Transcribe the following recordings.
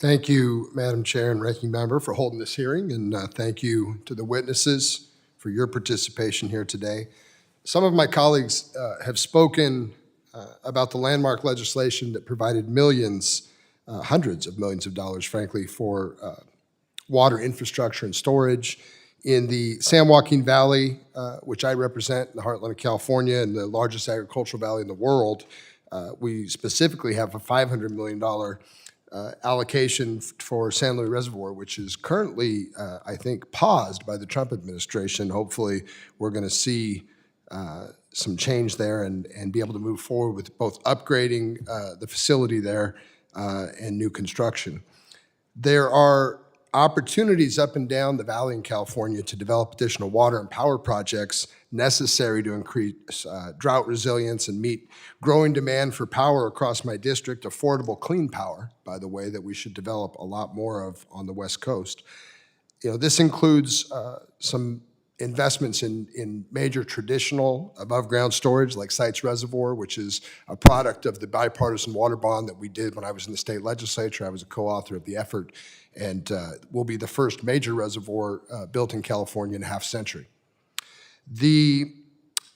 Thank you, Madam Chair and Ranking Member, for holding this hearing, and thank you to the witnesses for your participation here today. Some of my colleagues have spoken about the landmark legislation that provided millions, hundreds of millions of dollars, frankly, for water infrastructure and storage. In the San Joaquin Valley, which I represent in the heartland of California and the largest agricultural valley in the world, we specifically have a $500 million allocation for San Luis Reservoir, which is currently, I think, paused by the Trump administration. Hopefully, we're going to see some change there and be able to move forward with both upgrading the facility there and new construction. There are opportunities up and down the valley in California to develop additional water and power projects necessary to increase drought resilience and meet growing demand for power across my district, affordable clean power, by the way, that we should develop a lot more of on the West Coast. This includes some investments in major traditional above-ground storage like Sites Reservoir, which is a product of the bipartisan water bond that we did when I was in the state legislature. I was a co-author of the effort, and will be the first major reservoir built in California in a half century. The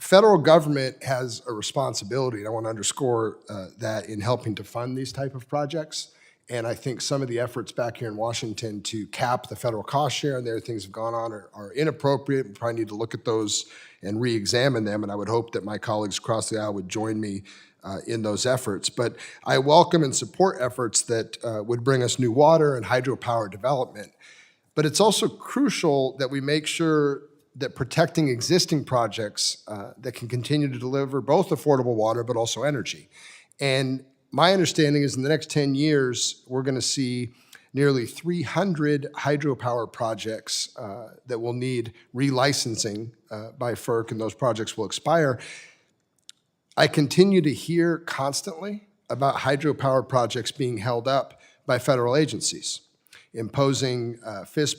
federal government has a responsibility, and I want to underscore that, in helping to fund these type of projects. And I think some of the efforts back here in Washington to cap the federal cost share and the other things have gone on are inappropriate. We probably need to look at those and re-examine them, and I would hope that my colleagues across the aisle would join me in those efforts. But I welcome and support efforts that would bring us new water and hydropower development. But it's also crucial that we make sure that protecting existing projects that can continue to deliver both affordable water but also energy. And my understanding is in the next 10 years, we're going to see nearly 300 hydropower projects that will need relicensing by FERC, and those projects will expire. I continue to hear constantly about hydropower projects being held up by federal agencies, imposing fish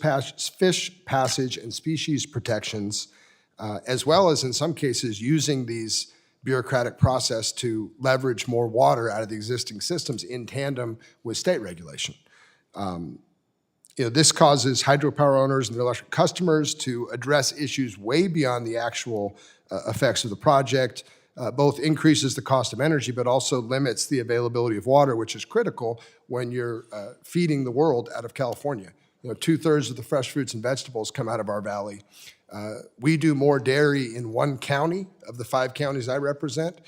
passage and species protections, as well as in some cases using these bureaucratic process to leverage more water out of the existing systems in tandem with state regulation. This causes hydropower owners and their electric customers to address issues way beyond the actual effects of the project, both increases the cost of energy, but also limits the availability of water, which is critical when you're feeding the world out of California. 2/3 of the fresh fruits and vegetables come out of our valley. We do more dairy in one county of the 5 counties I represent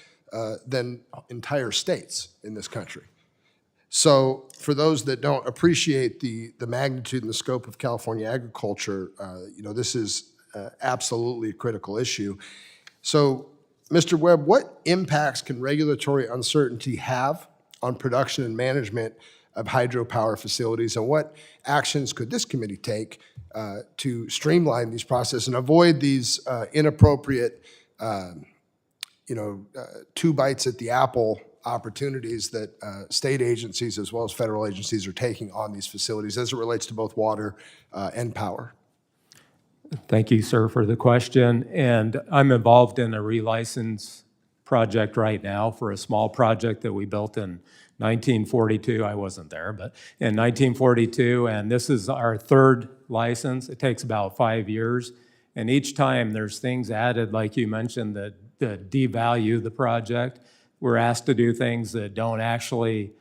than entire states in this country. So for those that don't appreciate the magnitude and the scope of California agriculture, this is absolutely a critical issue. So, Mr. Webb, what impacts can regulatory uncertainty have on production and management of hydropower facilities, and what actions could this committee take to streamline these processes and avoid these inappropriate, two bites at the apple opportunities that state agencies as well as federal agencies are taking on these facilities as it relates to both water and power? Thank you, sir, for the question. And I'm involved in a relicense project right now for a small project that we built in 1942. I wasn't there, but in 1942, and this is our 3rd license. It takes about 5 years, and each time there's things added, like you mentioned, that devalue the project. We're asked to do things that don't actually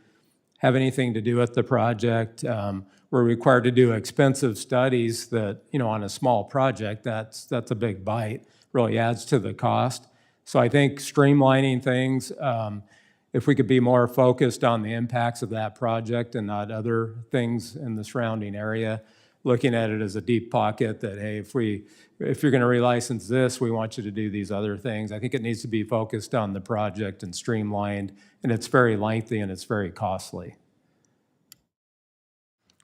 have anything to do with the project. We're required to do expensive studies that, on a small project, that's a big bite, really adds to the cost. So I think streamlining things, if we could be more focused on the impacts of that project and not other things in the surrounding area, looking at it as a deep pocket that, hey, if you're going to relicense this, we want you to do these other things. I think it needs to be focused on the project and streamlined, and it's very lengthy and it's very costly.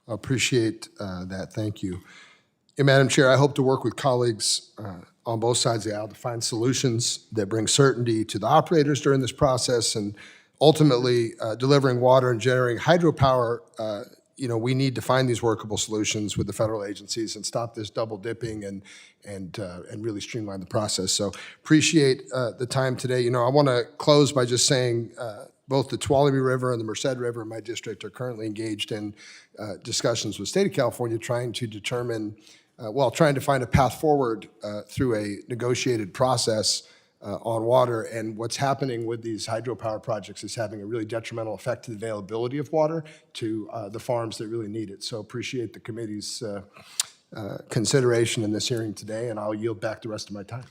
I appreciate that. Thank you. And Madam Chair, I hope to work with colleagues on both sides of the aisle to find solutions that bring certainty to the operators during this process, and ultimately delivering water and generating hydropower. We need to find these workable solutions with the federal agencies and stop this double dipping and really streamline the process. So appreciate the time today. I want to close by just saying both the Tuolumne River and the Merced River in my district are currently engaged in discussions with the state of California trying to determine, trying to find a path forward through a negotiated process on water. And what's happening with these hydropower projects is having a really detrimental effect to the availability of water to the farms that really need it. So appreciate the committee's consideration in this hearing today, and I'll yield back the rest of my time.